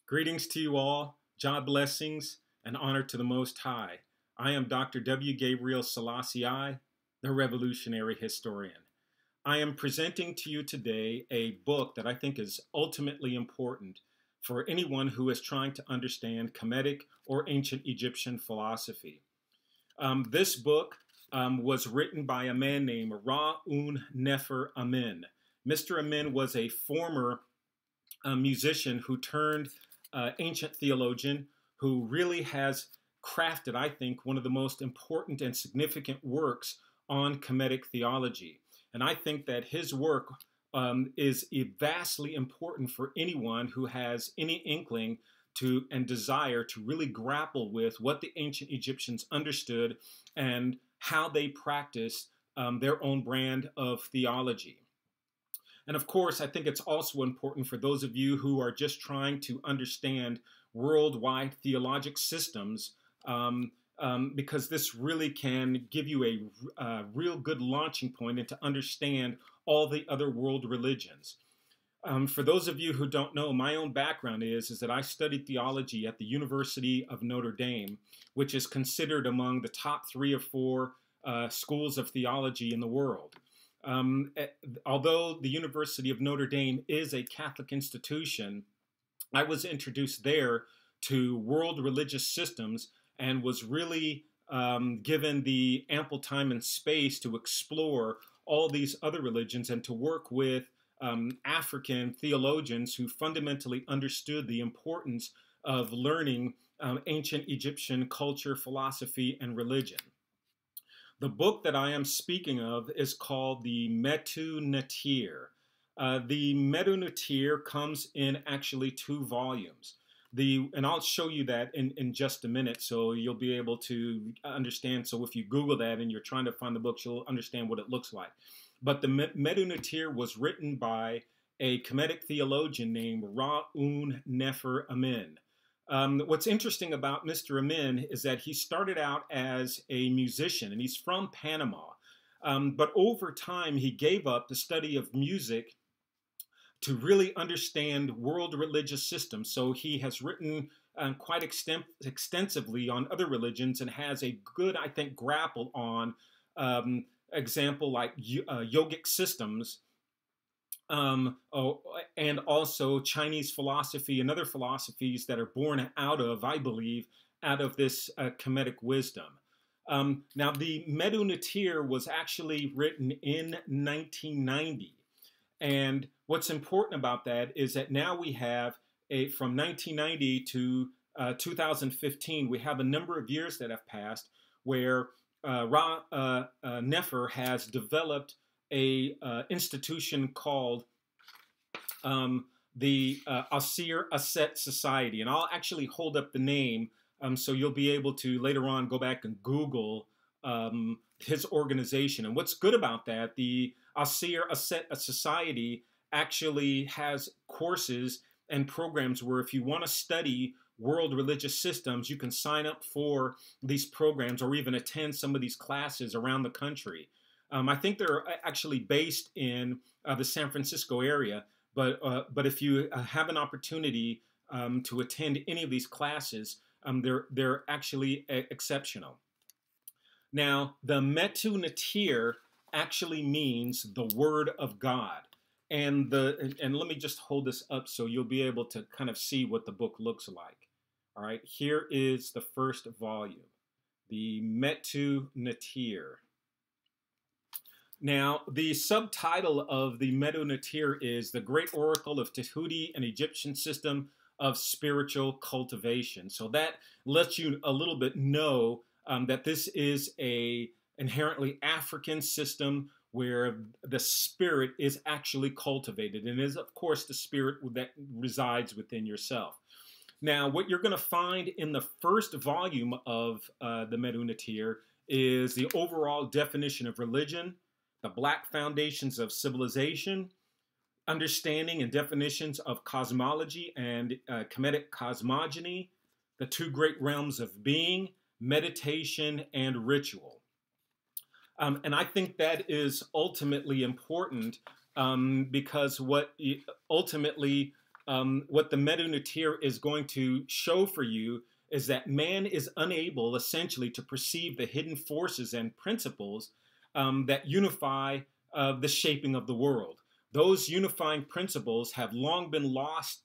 Greetings to you all, job blessings, and honor to the Most High. I am Dr. W. Gabriel Selassie, the revolutionary historian. I am presenting to you today a book that I think is ultimately important for anyone who is trying to understand Kemetic or ancient Egyptian philosophy. This book was written by a man named Ra Un Nefer Amin. Mr. Amin was a former musician who turned ancient theologian who really has crafted, I think, one of the most important and significant works on Kemetic theology. And I think that his work is vastly important for anyone who has any inkling to and desire to really grapple with what the ancient Egyptians understood and how they practiced their own brand of theology. And of course, I think it's also important for those of you who are just trying to understand worldwide theologic systems, because this really can give you a real good launching point and to understand all the other world religions. For those of you who don't know, my own background is that I studied theology at the University of Notre Dame, which is considered among the top 3 or 4 schools of theology in the world. Although the University of Notre Dame is a Catholic institution, I was introduced there to world religious systems and was really given the ample time and space to explore all these other religions and to work with African theologians who fundamentally understood the importance of learning ancient Egyptian culture, philosophy, and religion. The book that I am speaking of is called the Metu Neter. The Metu Neter comes in actually 2 volumes. And I'll show you that in just a minute, so you'll be able to understand. So if you Google that and you're trying to find the books, you'll understand what it looks like. But the Metu Neter was written by a Kemetic theologian named Ra Un Nefer Amin. What's interesting about Mr. Amin is that he started out as a musician, and he's from Panama. But over time, he gave up the study of music to really understand world religious systems. So he has written quite extensively on other religions and has a good, I think, grapple on example like yogic systems, and also Chinese philosophy and other philosophies that are born out of, I believe, out of this Kemetic wisdom. Now, the Metu Neter was actually written in 1990. And what's important about that is that now we have, from 1990 to 2015, we have a number of years that have passed where Ra Nefer has developed a institution called the Asir Aset Society. And I'll actually hold up the name so you'll be able to later on go back and Google his organization. And what's good about that, the Asir Aset Society actually has courses and programs where if you want to study world religious systems, you can sign up for these programs or even attend some of these classes around the country. I think they're actually based in the San Francisco area, but if you have an opportunity to attend any of these classes, they're actually exceptional. Now, the Metu Neter actually means the Word of God, and let me just hold this up so you'll be able to kind of see what the book looks like. All right, here is the first volume, the Metu Neter. Now, the subtitle of the Metu Neter is The Great Oracle of Tehuti, an Egyptian System of Spiritual Cultivation. So that lets you a little bit know that this is a inherently African system where the spirit is actually cultivated and is, of course, the spirit that resides within yourself. Now, what you're going to find in the first volume of the Metu Neter is the overall definition of religion, the black foundations of civilization, understanding and definitions of cosmology and Kemetic cosmogony, the 2 great realms of being, meditation, and ritual. And I think that is ultimately important because what ultimately what the Metu Neter is going to show for you is that man is unable, essentially, to perceive the hidden forces and principles that unify the shaping of the world. Those unifying principles have long been lost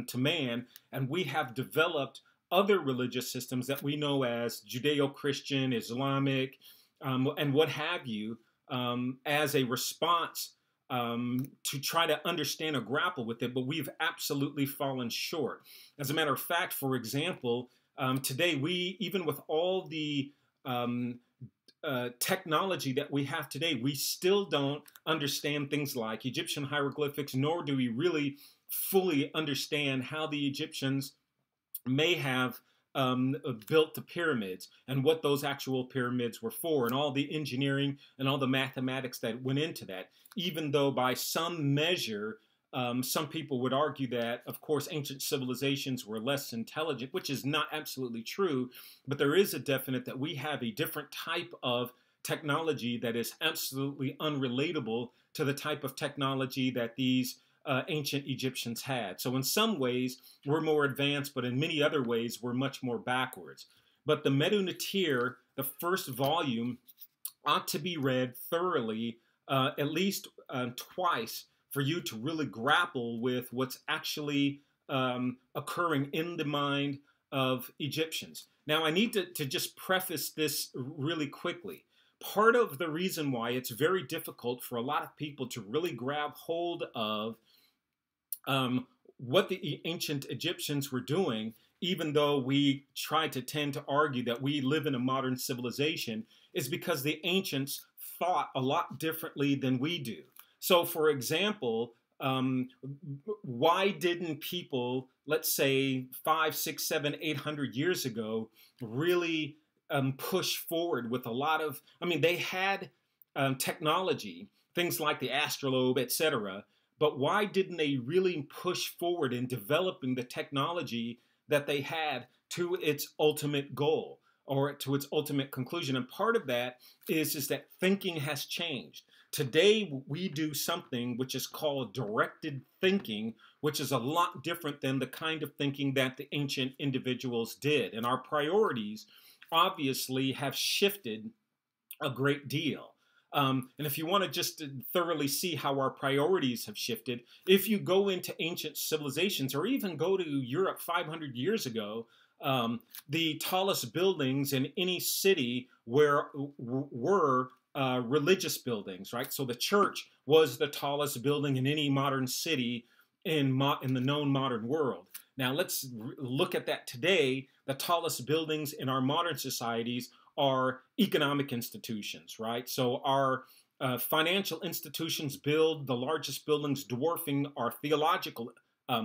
to man, and we have developed other religious systems that we know as Judeo-Christian, Islamic, and what have you, as a response to try to understand or grapple with it, but we've absolutely fallen short. As a matter of fact, for example, today we, even with all the technology that we have today, we still don't understand things like Egyptian hieroglyphics, nor do we really fully understand how the Egyptians may have built the pyramids and what those actual pyramids were for, and all the engineering and all the mathematics that went into that. Even though by some measure, some people would argue that, of course, ancient civilizations were less intelligent, which is not absolutely true, but there is a definite that we have a different type of technology that is absolutely unrelatable to the type of technology that these ancient Egyptians had. So in some ways, we're more advanced, but in many other ways, we're much more backwards. But the Metu Neter, the first volume, ought to be read thoroughly, at least twice, for you to really grapple with what's actually occurring in the mind of Egyptians. Now, I need to just preface this really quickly. Part of the reason why it's very difficult for a lot of people to really grab hold of what the ancient Egyptians were doing, even though we try to tend to argue that we live in a modern civilization, is because the ancients thought a lot differently than we do. So, for example, why didn't people, let's say 5, 6, 7, 800 years ago, really push forward with a lot of, they had technology, things like the astrolabe, etc., but why didn't they really push forward in developing the technology that they had to its ultimate goal or to its ultimate conclusion? And part of that is that thinking has changed. Today, we do something which is called directed thinking, which is a lot different than the kind of thinking that the ancient individuals did. And our priorities obviously have shifted a great deal. And if you want to just thoroughly see how our priorities have shifted, if you go into ancient civilizations or even go to Europe 500 years ago, the tallest buildings in any city were religious buildings, right? So the church was the tallest building in any modern city in the known modern world. Now let's look at that today. The tallest buildings in our modern societies are economic institutions, right? So our financial institutions build the largest buildings, dwarfing our theological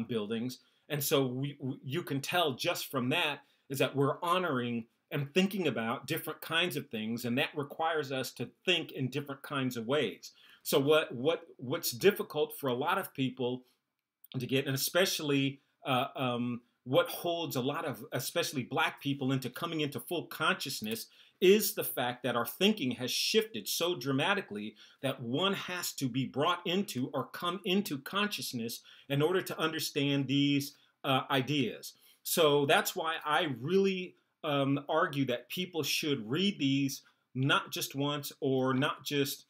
buildings. And so you can tell just from that is that we're honoring and thinking about different kinds of things, and that requires us to think in different kinds of ways. So what's difficult for a lot of people to get, and especially what holds a lot of, especially Black people, into coming into full consciousness, is the fact that our thinking has shifted so dramatically that one has to be brought into or come into consciousness in order to understand these ideas. So that's why I really argue that people should read these not just once or not just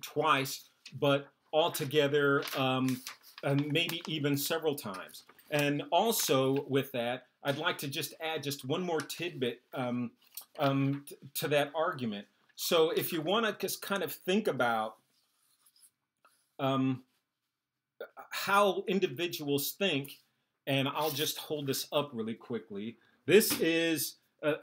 twice, but altogether, and maybe even several times. And also with that, I'd like to just add just one more tidbit to that argument. So if you want to just kind of think about how individuals think, and I'll just hold this up really quickly. This is,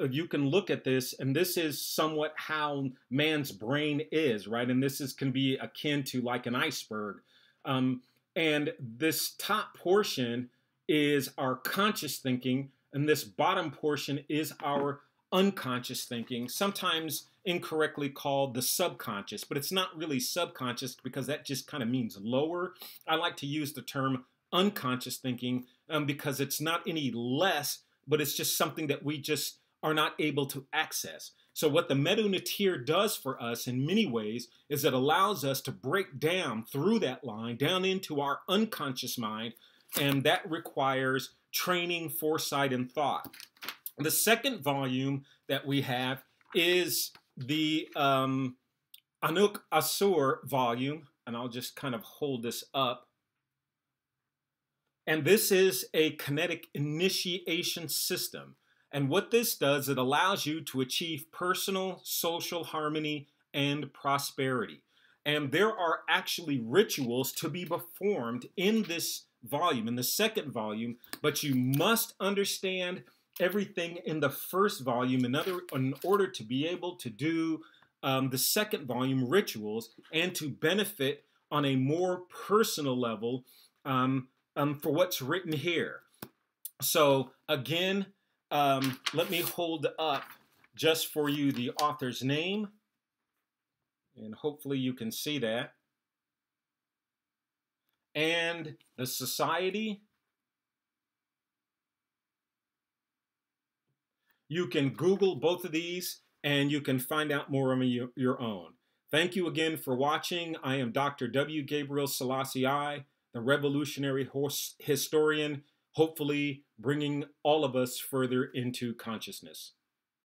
you can look at this, and this is somewhat how man's brain is, right? And this can be akin to like an iceberg. And this top portion is our conscious thinking, and this bottom portion is our unconscious thinking, sometimes incorrectly called the subconscious, but it's not really subconscious because that just kind of means lower. I like to use the term unconscious thinking because it's not any less, but it's just something that we just are not able to access. So what the Metu Neter does for us in many ways is it allows us to break down through that line, down into our unconscious mind, and that requires training, foresight, and thought. The second volume that we have is the Anuk Asur volume, and I'll just kind of hold this up. And this is a kinetic initiation system. And what this does, it allows you to achieve personal, social harmony and prosperity. And there are actually rituals to be performed in this volume, in the second volume, but you must understand everything in the first volume in order to be able to do the second volume rituals and to benefit on a more personal level for what's written here. So again, let me hold up just for you the author's name, and hopefully you can see that, and the society. You can Google both of these and you can find out more on your own. Thank you again for watching. I am Dr. W. Gabriel Selassie I, the revolutionary historian, hopefully bringing all of us further into consciousness.